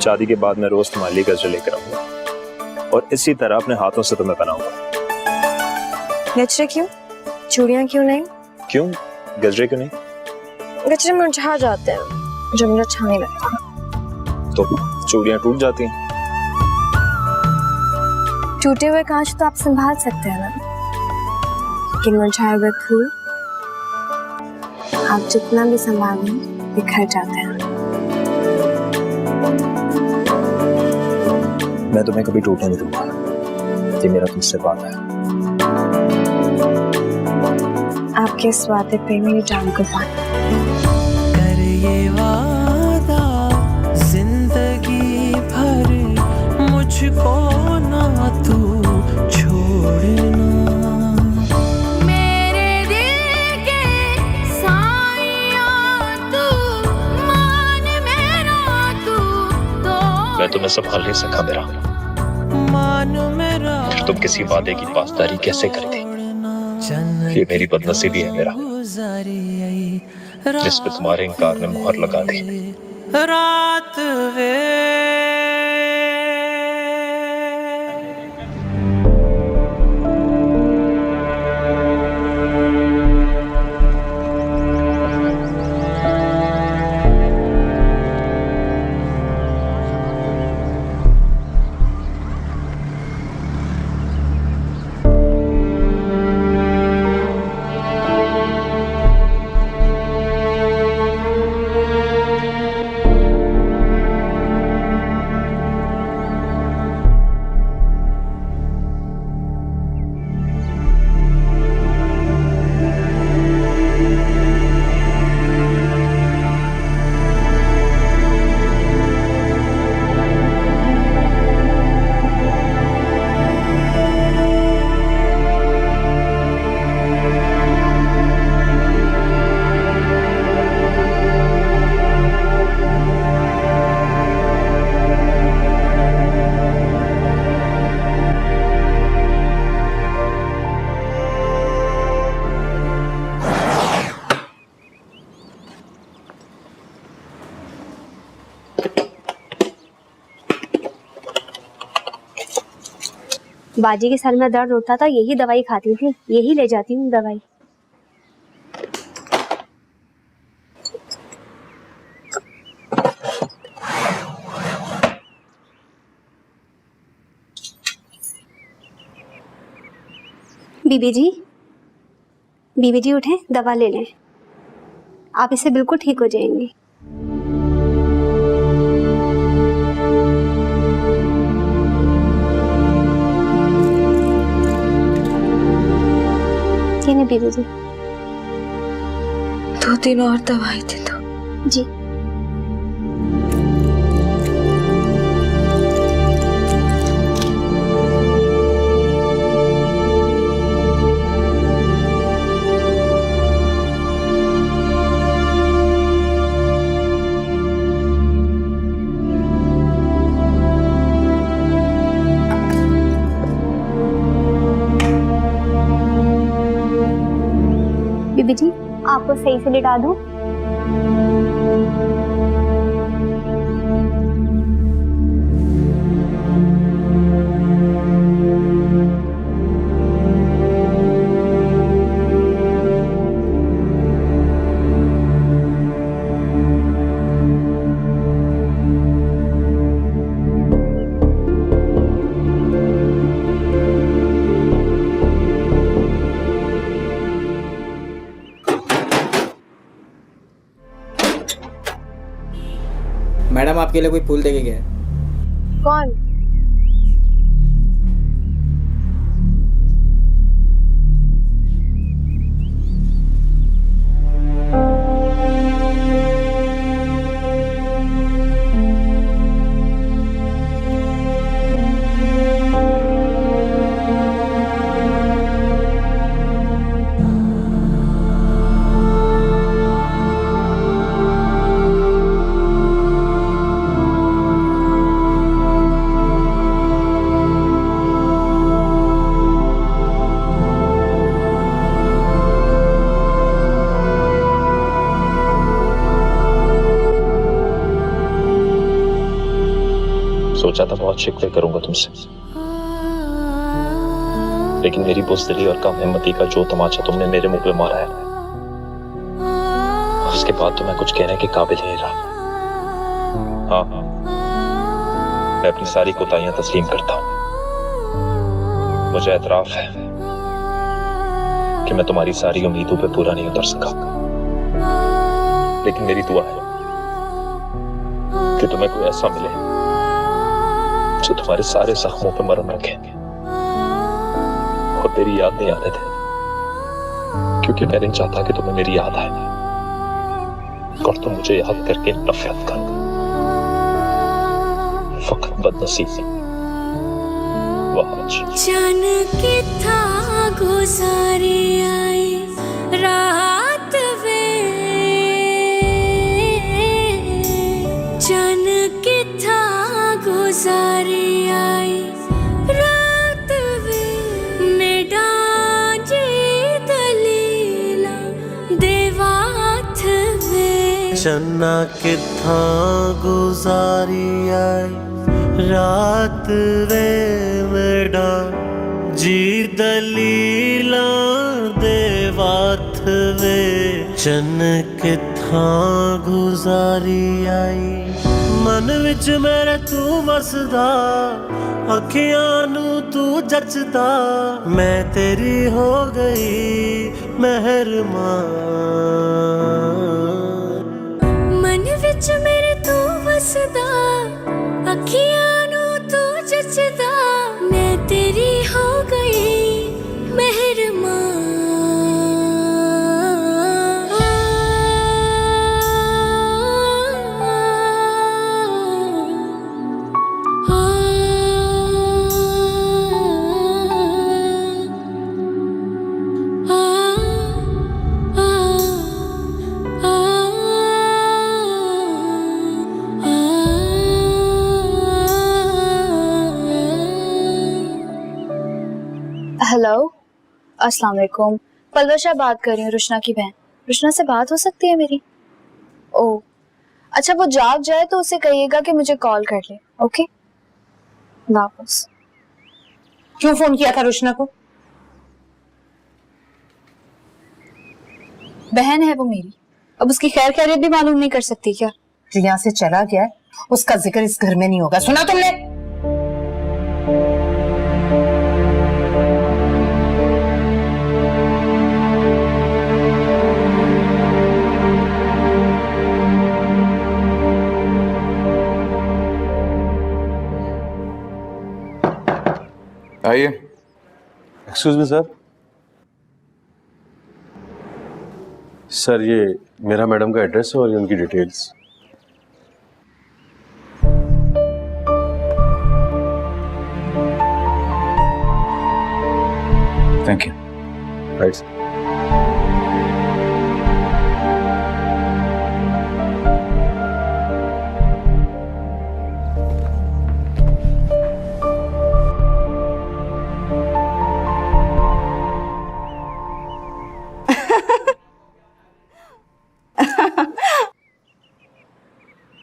शादी के बाद मैं रोज तुम्हारे लिए गजरे लेकर आऊंगा और इसी तरह अपने हाथों से तुम्हें बनाऊंगा। गजरे क्यों? चूड़ियां क्यों नहीं? क्यों गजरे क्यों नहीं? गजरे मुरझा जाते हैं जो मुझे अच्छा नहीं लगता। तो चूड़ियां टूट जाती हैं। टूटे हुए कांच तो आप संभाल सकते हैं ना, लेकिन मुरझाए हुए फूल आप जितना भी संभालें बिखर जाते हैं। मैं तुम्हें कभी टूटने नहीं दूंगा, ये मेरा तुमसे वादा है। आपके इस वादे पे मेरी जान कुर्बान। कर ये वादा जिंदगी भर मुझको ना तू छोड़ना। मेरे दिल के साइयां तू मान मेरा तू तो मैं तुम्हें संभाल नहीं सका मेरा। मान मेरा तुम किसी वादे की पासदारी कैसे करती? ये मेरी बदनसीबी है मेरा, जिस पे तुम्हारे इनकार ने मुहर लगा दी। रात वे बाजी के सर में दर्द होता था, यही दवाई खाती थी, यही ले जाती हूँ दवाई। बीबी जी उठे, दवा ले लें, आप इससे बिल्कुल ठीक हो जाएंगी। बीबी जी 2-3 और दवाई दे दो। जी बीबी जी, आपको सही से लिटा दूं? मैडम आपके लिए कोई फूल देके गया है। कौन? सोचा था बहुत शिकवे करूंगा तुमसे, लेकिन मेरी बुज़दिली और कम हिम्मती का जो तमाचा तुमने मेरे मुंह पे मारा है, उसके बाद तो मैं कुछ कहने के काबिल ही नहीं रहा। हाँ, मैं अपनी सारी कोताहियां तस्लीम करता हूं। मुझे एतराफ है कि मैं तुम्हारी सारी उम्मीदों पे पूरा नहीं उतर सका, लेकिन मेरी दुआ है कि तुम्हें कोई ऐसा मिले जो तुम्हारे सारे जख्मों पे मरहम रखे और तेरी याद नहीं आने दे, क्योंकि मैं नहीं चाहता कि तुम्हें मेरी याद आए और तुम मुझे याद करके नफरत करो। फकत बदनसीबी जान के था गुजारी आई रात वे, जान के था गुजारी आई रात वे, मेरा जी दलीला देवाथ वे, चन्ना किथा गुजारी आई रात वे, मेरा जी दलीला देवाथ वे, चन किथा गुजारी आई मन विच मेरे तू वसदा, अखियां नू तू जचदा, मैं तेरी हो गई मेहरबान। मन विच मेरे तू वसदा, अखियां नू तू जचदा, मैं तेरी हो गई मेहरबान। हेलो, अस्सलाम वालेकुम। पलवशा बात कर रही हूँ, रुशना की बहन। रुशना से बात हो सकती है मेरी? ओह अच्छा, वो जाग जाए तो उसे कहिएगा कि मुझे कॉल कर ले। ओके, वापस। क्यों फोन किया था रुशना को? बहन है वो मेरी, अब उसकी खैर खैरियत भी मालूम नहीं कर सकती क्या? जो यहाँ से चला गया है उसका जिक्र इस घर में नहीं होगा, सुना तुमने? आइए। Excuse me sir. सर ये मेरा मैडम का एड्रेस है और ये उनकी details. Thank you. Right sir.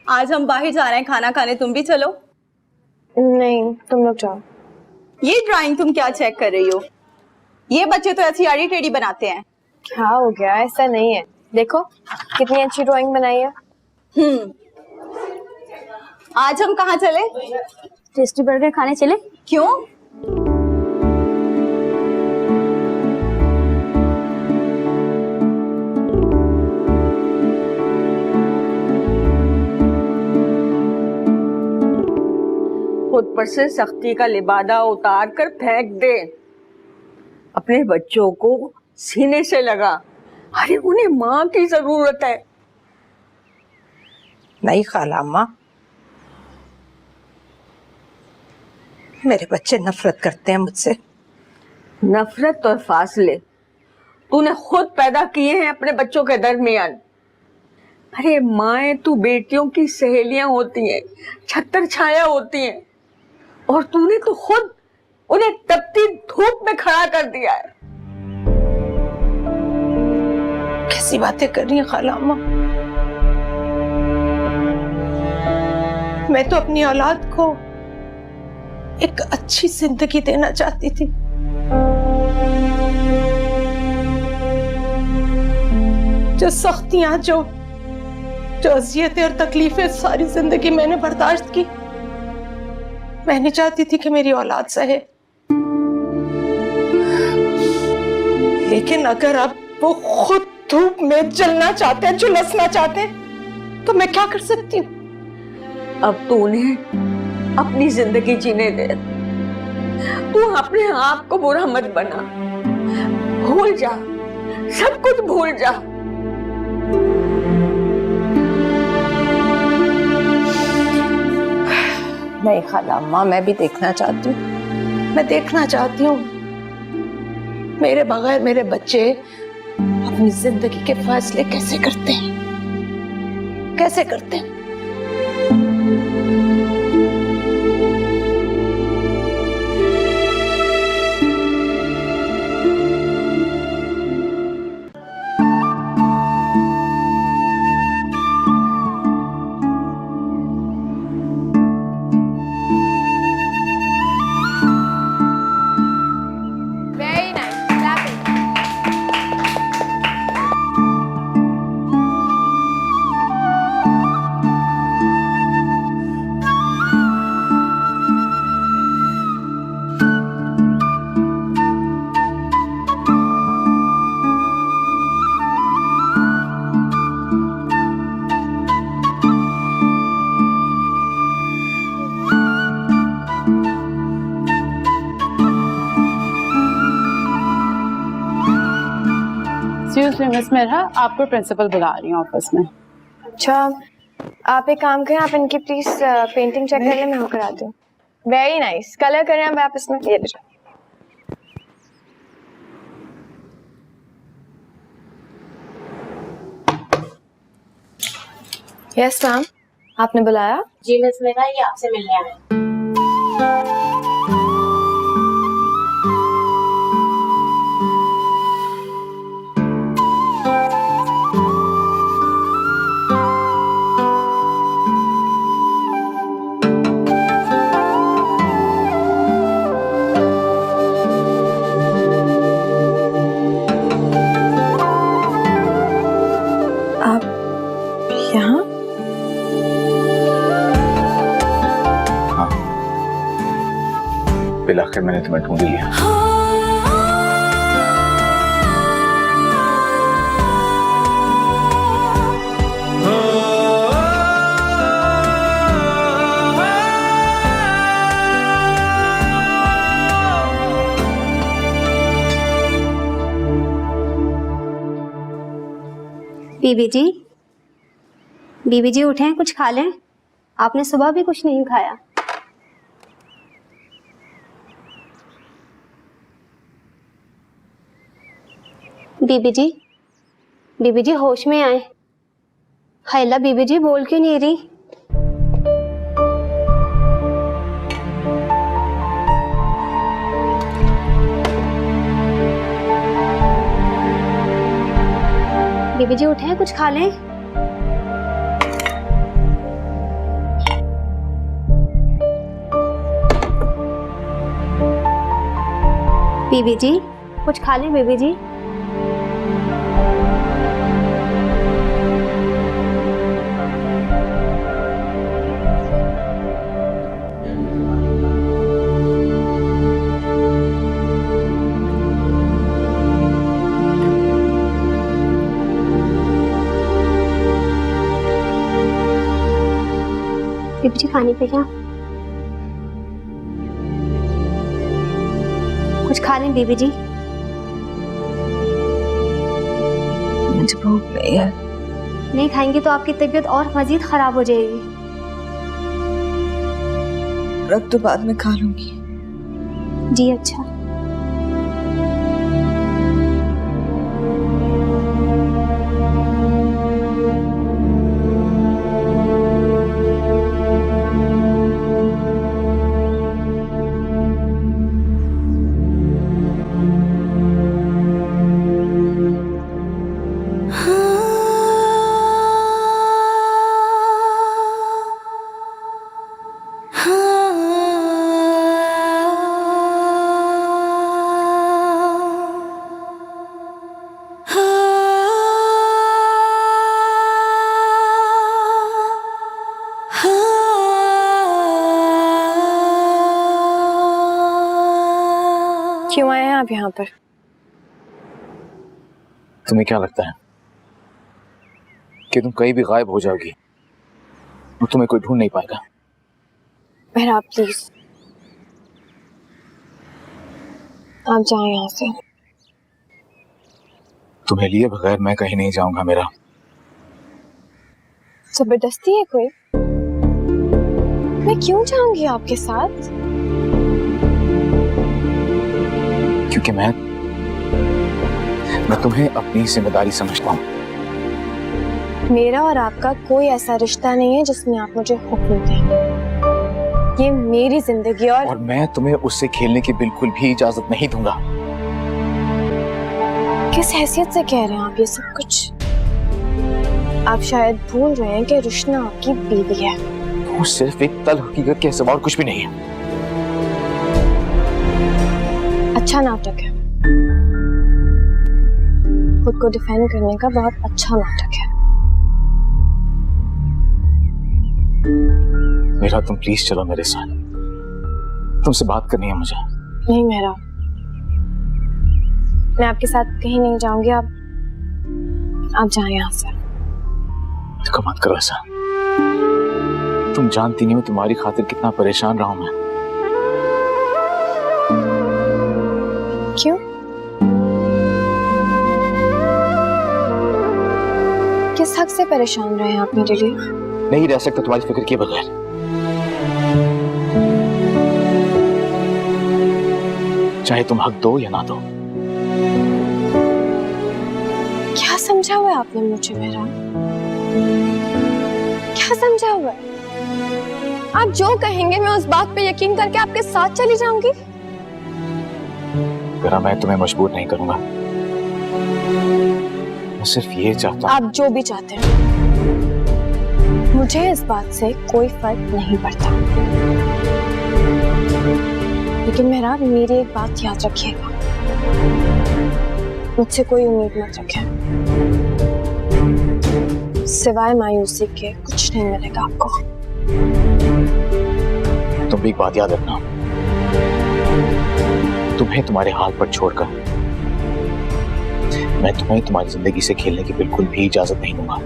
आज हम बाहर जा रहे हैं खाना खाने, तुम भी चलो। नहीं, तुम लोग जाओ। ये ड्राइंग तुम क्या चेक कर रही हो? ये बच्चे तो ऐसी आड़ी टेढ़ी बनाते हैं। क्या हो गया? ऐसा नहीं है, देखो कितनी अच्छी ड्राइंग बनाई है। आज हम कहाँ चले? टेस्टी बर्गर खाने चले। क्यों? खुद पर से सख्ती का लिबादा उतार कर फेंक दे। अपने बच्चों को सीने से लगा। अरे उन्हें माँ की जरूरत है। नहीं खाला अम्मा, मेरे बच्चे नफरत करते हैं मुझसे। नफरत और फासले तूने खुद पैदा किए हैं अपने बच्चों के दरमियान। अरे माएं तू बेटियों की सहेलियां होती हैं, छत्तर छाया होती हैं, और तूने तो खुद उन्हें तपती धूप में खड़ा कर दिया है। कैसी बातें कर रही हैं खाला अम्मा? मैं तो अपनी औलाद को एक अच्छी जिंदगी देना चाहती थी। जो सख्तियां, जो अजियतें और तकलीफें सारी जिंदगी मैंने बर्दाश्त की, मैं नहीं चाहती थी कि मेरी औलाद सहे। लेकिन अगर अब वो खुद धूप में जलना चाहते हैं, झुलसना चाहते हैं, तो मैं क्या कर सकती हूँ? अब तू उन्हें अपनी जिंदगी जीने दे। तू अपने आप को बुरा मत बना, भूल जा, सब कुछ भूल जा। नहीं खाला अम्मा, मैं भी देखना चाहती हूँ। मैं देखना चाहती हूँ मेरे बगैर मेरे बच्चे अपनी जिंदगी के फैसले कैसे करते हैं, कैसे करते हैं। मिस मेहरा, आपको प्रिंसिपल बुला रही हैं ऑफिस में। अच्छा, आप एक काम करें, आप इनकी प्लीज पेंटिंग चेक कर लें, मैं कराती हूँ। वेरी नाइस, कलर करें आप इसमें। ये ले जाओ। यस मैम, आपने बुलाया? जी मिस मेहरा, ये आपसे मिलने आए हैं। यहाँ? हाँ, बिलाखिर मैंने तुम्हें ढूंढ लिया। बीबी जी उठे, कुछ खा लें। आपने सुबह भी कुछ नहीं खाया। बीबी जी होश में आए। हैला बीबी जी, बोल क्यों नहीं रही? बीबी जी उठे, कुछ खा लें। बीबी जी कुछ खा लें। बीबी जी बीबी जी खाने पे क्या? कुछ खा लें बीबी जी। मुझे भूख नहीं है। नहीं खाएंगी तो आपकी तबीयत और मजीद खराब हो जाएगी। रख तो बाद में खा लूंगी। जी अच्छा। क्यों आए हैं आप यहाँ पर? तुम्हें क्या लगता है कि तुम कहीं भी गायब हो जाओगी और तुम्हें कोई ढूंढ नहीं पाएगा? मेहराब प्लीज, आप जाएं यहाँ से। तुम्हें लिए बगैर मैं कहीं नहीं जाऊंगा मेरा। जबरदस्ती है कोई? मैं क्यों जाऊंगी आपके साथ? क्योंकि मैं तुम्हें अपनी जिम्मेदारी समझता हूँ। मेरा और आपका कोई ऐसा रिश्ता नहीं है जिसमें आप मुझे हुक्म दें। ये मेरी जिंदगी और मैं तुम्हें उससे खेलने की बिल्कुल भी इजाजत नहीं दूंगा। किस हैसियत से कह रहे हैं आप ये सब कुछ? आप शायद भूल रहे हैं कि रुशना आपकी बीवी है। वो सिर्फ एक तल हकीकत के सिवा और कुछ भी नहीं है। अच्छा नाटक है, खुद को डिफेंड करने का बहुत अच्छा नाटक है। मेरा तुम प्लीज चलो मेरे साथ, तुमसे बात करनी है मुझे। नहीं मेरा, मैं आपके साथ कहीं नहीं जाऊंगी। आप जाएं यहाँ से। देखो मत करो ऐसा, तुम जानती नहीं हो तुम्हारी खातिर कितना परेशान रहा हूं मैं। क्यों? किस हक से परेशान रहे हैं आप मेरे लिए? नहीं रह सकता तुम्हारी फिक्र किए बगैर। चाहे तुम हक दो या ना दो। क्या समझा हुआ है आपने मुझे मेरा? क्या समझा हुआ है? आप जो कहेंगे मैं उस बात पे यकीन करके आपके साथ चली जाऊंगी। जरा मैं तुम्हें मजबूर नहीं करूंगा, मैं सिर्फ ये चाहता हूं। आप जो भी चाहते हैं, मुझे इस बात से कोई फर्क नहीं पड़ता। लेकिन मेरा मेरी एक बात याद रखिएगा, मुझसे कोई उम्मीद मत रखें। सिवाय मायूसी के कुछ नहीं मिलेगा आपको। तुम भी एक बात याद रखना, तुम्हें तुम्हारे हाल पर छोड़कर मैं तुम्हें तुम्हारी जिंदगी से खेलने की बिल्कुल भी इजाजत नहीं दूंगा।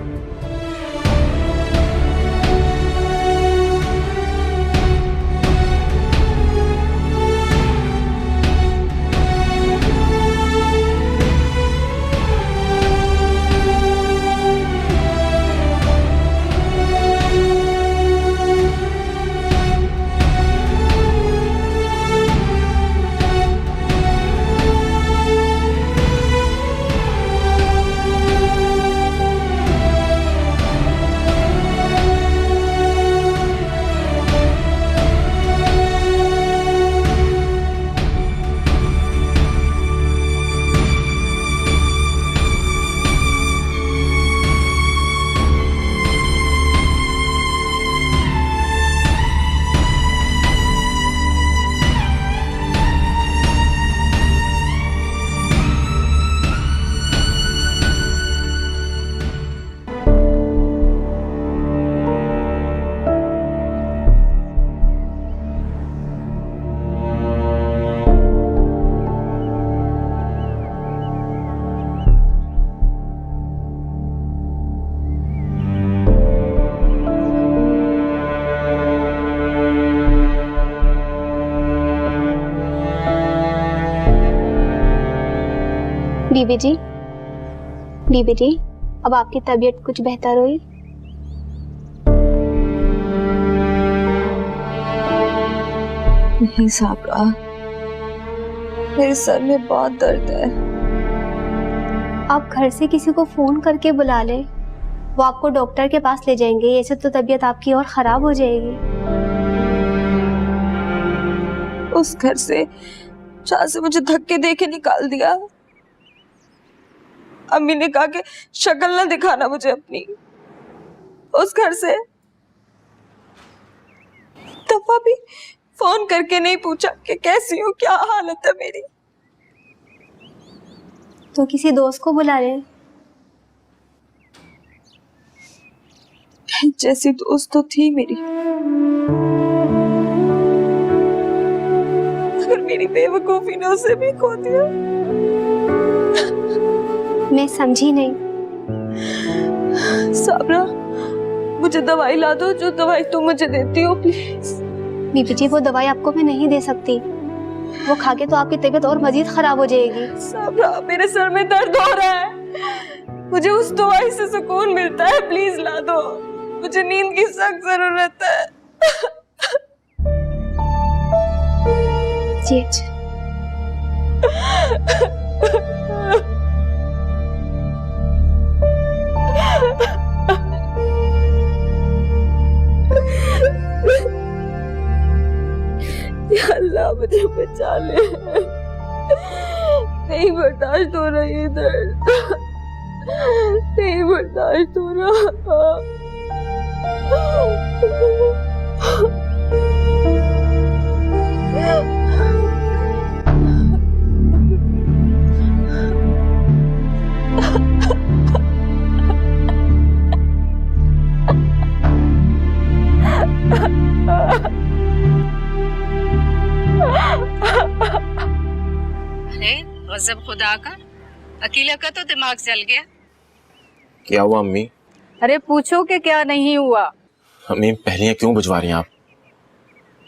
बीबी जी, अब आपकी तबीयत कुछ बेहतर हुई? नहीं साबरा, मेरे सर में बहुत दर्द है। आप घर से किसी को फोन करके बुला ले, वो आपको डॉक्टर के पास ले जाएंगे। ऐसे तो तबीयत आपकी और खराब हो जाएगी। उस घर से जहाँ से मुझे धक्के देके निकाल दिया, अम्मी ने कहा कि शक्ल ना दिखाना मुझे अपनी। उस घर से दफा भी फोन करके नहीं पूछा कि कैसी हूँ, क्या हालत है मेरी। तो किसी दोस्त को बुला ले। जैसी दोस्त तो थी मेरी, अगर मेरी बेवकूफी ने उसे भी खो दिया। मैं समझी नहीं। साबरा, मुझे दवाई ला दो, जो दवाई तुम मुझे देती हो प्लीज। बीबी जी, वो दवाई आपको मैं नहीं दे सकती। वो खा के तो आपकी तबीयत और मजीद खराब हो जाएगी। साबरा, मेरे सर में दर्द हो रहा है, मुझे उस दवाई से सुकून मिलता है, प्लीज ला दो, मुझे नींद की सख्त जरूरत है। जी या अल्लाह मुझे बचा ले, नहीं बर्दाश्त हो रहा ये दर्द, नहीं बर्दाश्त हो रहा। गज़ब खुदा का, अकीला का तो दिमाग चल गया। क्या हुआ अम्मी? अरे पूछो कि क्या नहीं हुआ। अम्मी पहलियां क्यों बुझवा रही हैं आप?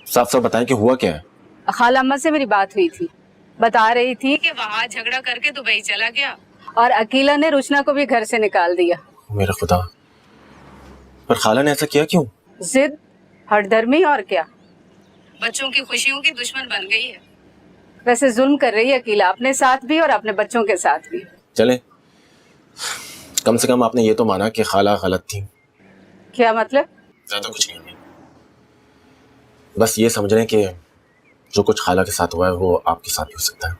साफ साफ बताएं कि हुआ क्या है। खाला अम्मा से मेरी बात हुई थी, बता रही थी कि वहाँ झगड़ा करके दुबई चला गया और अकीला ने रुशना को भी घर से निकाल दिया। मेरा खुदा, पर खाला ने ऐसा किया क्यों? जिद, हठधर्मी और क्या। बच्चों की खुशियों की दुश्मन बन गई है। वैसे जुल्म कर रही है अकीला, अपने साथ भी और अपने बच्चों के साथ भी। चले, कम से कम आपने ये तो माना कि खाला गलत थी। क्या मतलब? ज्यादा कुछ नहीं, बस ये समझ रहे हैं कि जो कुछ खाला के साथ हुआ है वो आपके साथ भी हो सकता है।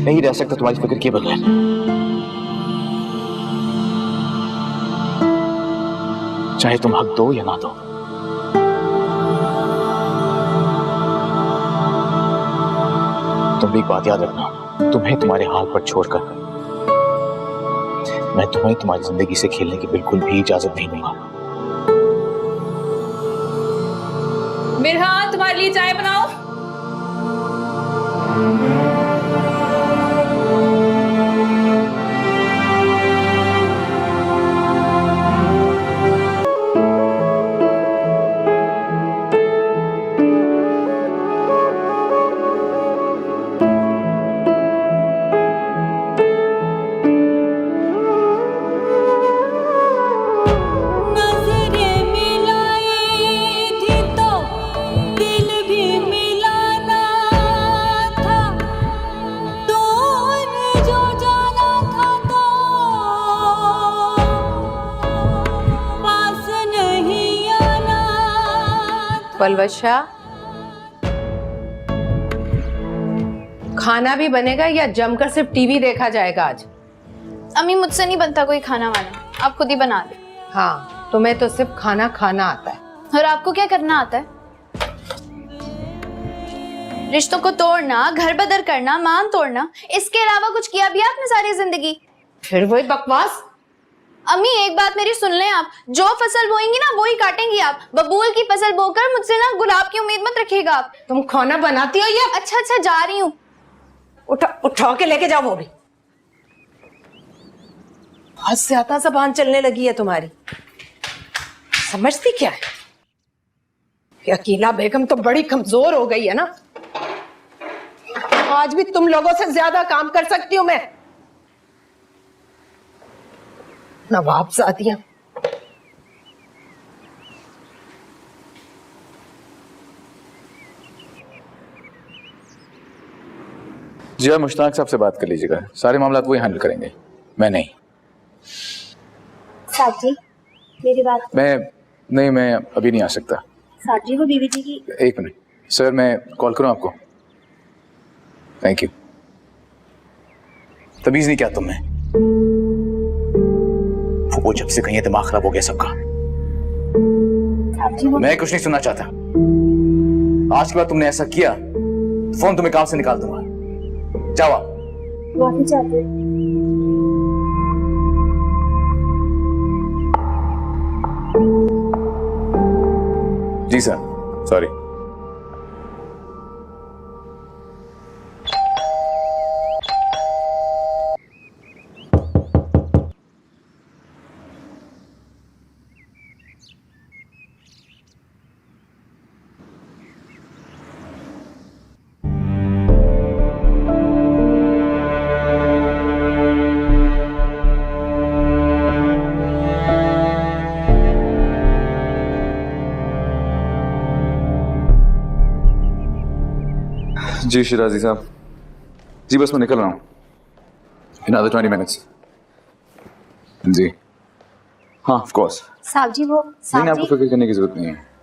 नहीं रह सकता तुम्हारी फिक्र के बगैर। चाहे तुम हक दो या ना दो। तुम भी एक बात याद रखना, तुम्हें तुम्हारे हाल पर छोड़कर मैं तुम्हें तुम्हारी जिंदगी से खेलने की बिल्कुल भी इजाजत नहीं दूंगा। मिरहान, तुम्हारे लिए चाय बनाओ। पलवशा, खाना भी बनेगा या जमकर सिर्फ टीवी देखा जाएगा आज? अम्मी, मुझसे नहीं बनता कोई खाना वाना, आप खुद ही बना ले। हाँ, तुम्हें तो सिर्फ खाना खाना आता है। और आपको क्या करना आता है? रिश्तों को तोड़ना, घर बदर करना, मान तोड़ना, इसके अलावा कुछ किया भी आपने सारी जिंदगी? फिर वही बकवास। अम्मी, एक बात मेरी सुन लें आप, जो फसल बोएंगी ना वही काटेंगी आप। बबूल की फसल बोकर मुझसे ना गुलाब की उम्मीद मत रखिएगा आप। तुम खाना बनाती हो या? अच्छा अच्छा, जा रही हूँ। उठा के लेके जाओ वो भी। बहुत ज्यादा जबान चलने लगी है तुम्हारी, समझती क्या है? ये अकीला बेगम तो बड़ी कमजोर हो गई है ना। आज भी तुम लोगों से ज्यादा काम कर सकती हूँ मैं। नवाबजादियां। जी आप मुश्ताक साहब से बात कर लीजिएगा, सारे मामला वही हैंडल करेंगे, मैं नहीं। साहब जी मेरी बात। मैं अभी नहीं आ सकता। साहब जी को बीवी जी की। एक मिनट सर, मैं कॉल करूं आपको? Thank you. तमीज नहीं क्या तुम्हें? वो जब से कहीं दिमाग खराब हो गया सबका। मैं कुछ नहीं सुनना चाहता। आज के बाद तुमने ऐसा किया तो फोन तुम्हें काम से निकाल दूंगा। जाओ आप। माफी चाहते हैं। जी सर, सॉरी। जी शिराजी साहब, जी बस मैं निकल रहा हूँ। Another 20 minutes। जी हाँ, ऑफ कोर्स। साहब जी वो नहीं, आपको फिक्र करने की जरूरत नहीं है।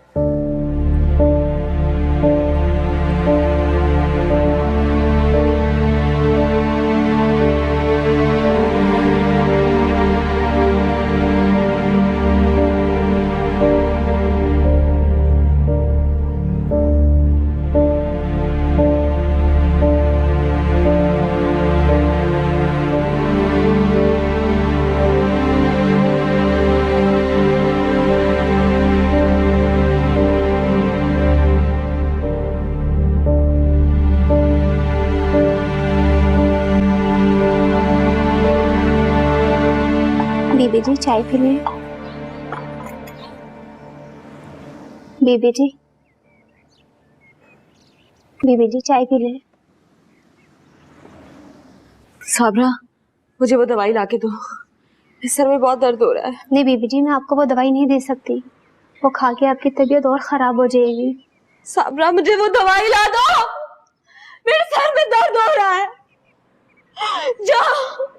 बीबी जी चाय पी लें। बीबी जी, बीबी जी चाय पी लें। साबरा मुझे वो दवाई लाके दो, इस सर में बहुत दर्द हो रहा है। नहीं बीबी जी, मैं आपको वो दवाई नहीं दे सकती, वो खा के आपकी तबीयत और खराब हो जाएगी। साबरा मुझे वो दवाई ला दो, मेरे सर में दर्द हो रहा है। जाओ।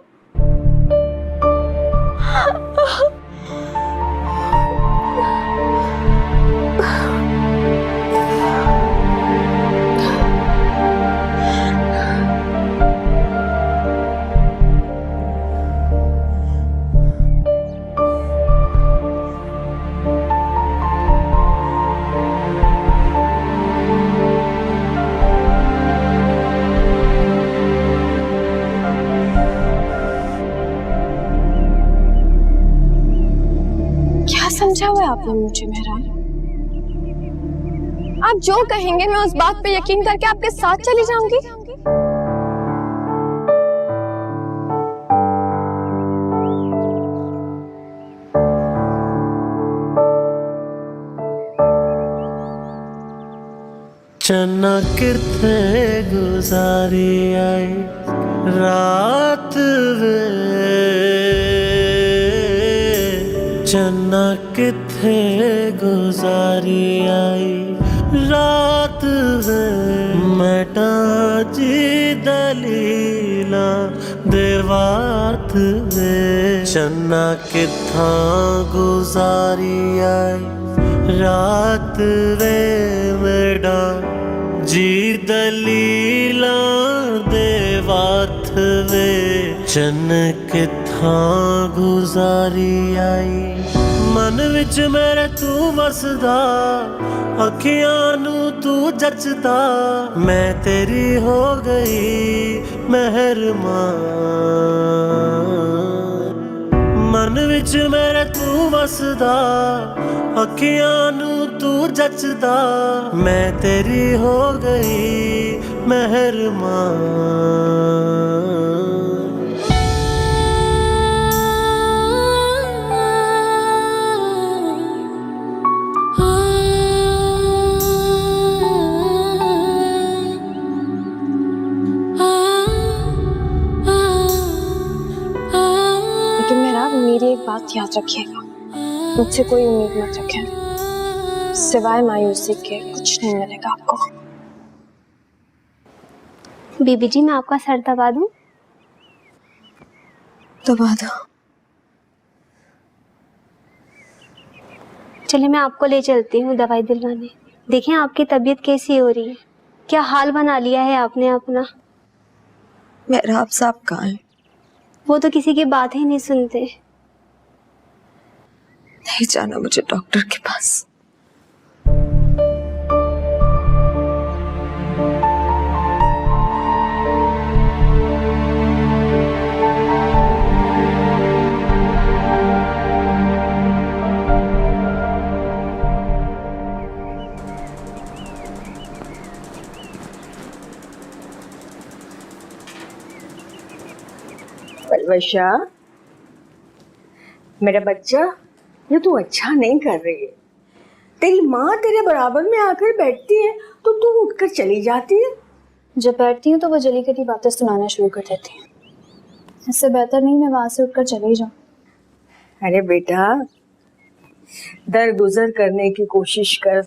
समझा हुआ है आपने मुझे मेहरान? आप जो कहेंगे मैं उस बात पे यकीन करके आपके साथ चली जाऊंगी। चन्ना किथे गुजारी आई रात वे, चन्ना किथे गुजारी आई रात वे, मैटा जी दलीला देवात वे, चन्ना किथा गुजारी आई रात वे, मेरा जी दलीला देवात वे, चन्न किथा गुजारी आई मन विच मेरे तू वसदा, अखियां नू तू जचदा, मैं तेरी हो गई मेहरबान, मन विच मेरे तू वसदा, अखियां नू तू जचदा, मैं तेरी हो गई मेहरबान। लेकिन मेरा मेरी एक बात याद रखिएगा, मुझसे कोई उम्मीद मत रखें, सिवाय मायूसी के कुछ नहीं मिलेगा आपको। बीबी जी, मैं आपका सर दबा दूं? दबा दो। चलिए मैं आपको ले चलती हूँ दवाई दिलवाने। देखें आपकी तबीयत कैसी हो रही है, क्या हाल बना लिया है आपने अपना। मेहराब साहब कहाँ है? वो तो किसी की बात ही नहीं सुनते। नहीं जाना मुझे डॉक्टर के पास। पलवशा, मेरा बच्चा, ये तू अच्छा नहीं कर रही है। तेरी माँ तेरे बराबर में आकर बैठती है तो तू उठकर चली जाती है। जब बैठती हूँ तो वो जली कटी बातें सुनाना शुरू कर देती है। इससे बेहतर नहीं मैं वहां से उठकर चली जाऊं। अरे बेटा, दरगुजर करने की कोशिश कर,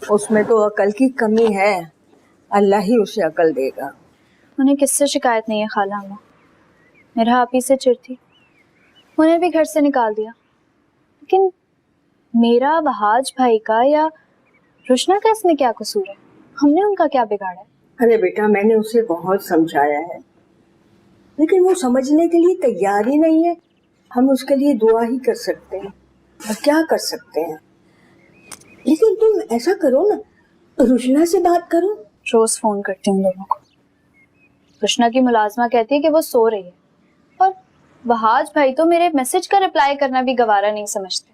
उसमें तो अकल की कमी है, अल्लाह ही उसे अकल देगा। उन्हें किससे शिकायत नहीं है खाला अम्मा, मेरा आप ही से चिढ़ती। उन्हें भी घर से निकाल दिया, लेकिन मेरा बहाज भाई का या रुशना का इसमें क्या कसूर है? हमने उनका क्या बिगाड़ा है? अरे बेटा, मैंने उसे बहुत समझाया है, लेकिन वो समझने के लिए तैयार ही नहीं है। हम उसके लिए दुआ ही कर सकते हैं, और क्या कर सकते हैं। लेकिन तुम ऐसा करो ना, रुशना से बात करो। रोज फोन करती हूँ लोगों को। रुशना की मुलाजमा कहती है कि वो सो रही है, और बहाज भाई तो मेरे मैसेज का रिप्लाई करना भी गवारा नहीं समझते।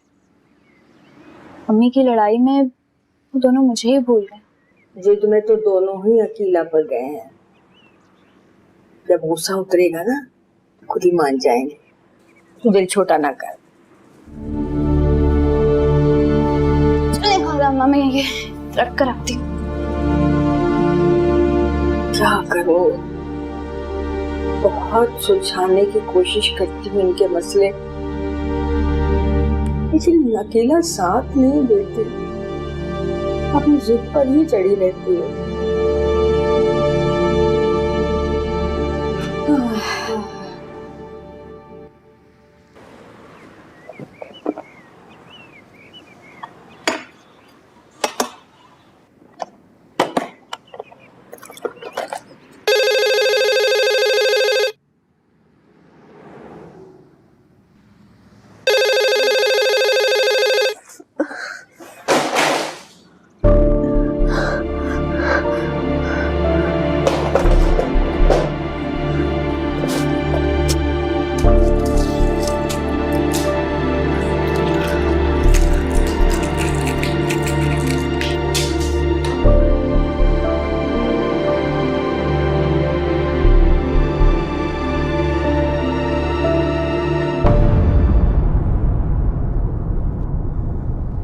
अम्मी की लड़ाई में वो दोनों मुझे ही भूल गए। जिद में तो दोनों ही अकेला पड़ गए हैं। जब गुस्सा उतरेगा ना, खुद ही मान जाएंगे। तू दिल छोटा ना कर। चले खाला अम्मा, मैं ये रख कर आती हूँ। क्या करो, बहुत सुलझाने की कोशिश करती हूँ इनके मसले, लेकिन अकेला साथ नहीं देती, अपनी जिद पर ही चढ़ी रहती है।